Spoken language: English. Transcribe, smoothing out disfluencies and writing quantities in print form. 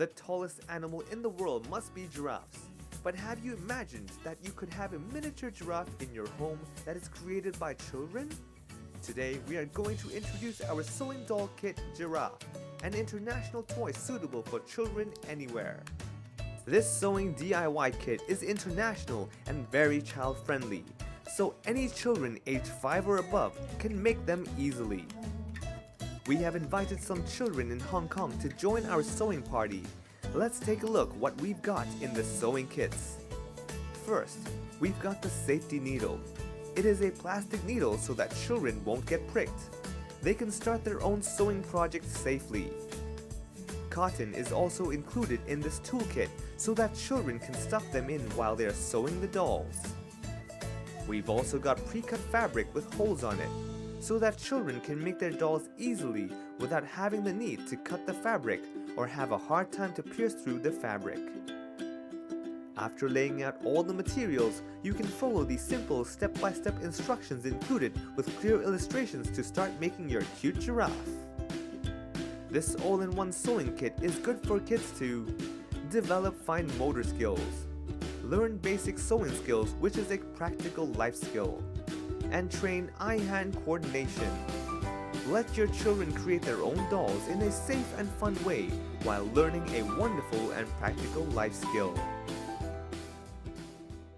The tallest animal in the world must be giraffes. But have you imagined that you could have a miniature giraffe in your home that is created by children? Today, we are going to introduce our sewing doll kit, Giraffe, an international toy suitable for children anywhere. This sewing DIY kit is international and very child-friendly, so any children aged 5 or above can make them easily. We have invited some children in Hong Kong to join our sewing party. Let's take a look what we've got in the sewing kits. First, we've got the safety needle. It is a plastic needle so that children won't get pricked. They can start their own sewing project safely. Cotton is also included in this toolkit so that children can stuff them in while they are sewing the dolls. We've also got pre-cut fabric with holes on it, so that children can make their dolls easily without having the need to cut the fabric or have a hard time to pierce through the fabric. After laying out all the materials, you can follow these simple step-by-step instructions included with clear illustrations to start making your cute giraffe. This all-in-one sewing kit is good for kids to develop fine motor skills, learn basic sewing skills, which is a practical life skill, and train eye-hand coordination. Let your children create their own dolls in a safe and fun way while learning a wonderful and practical life skill.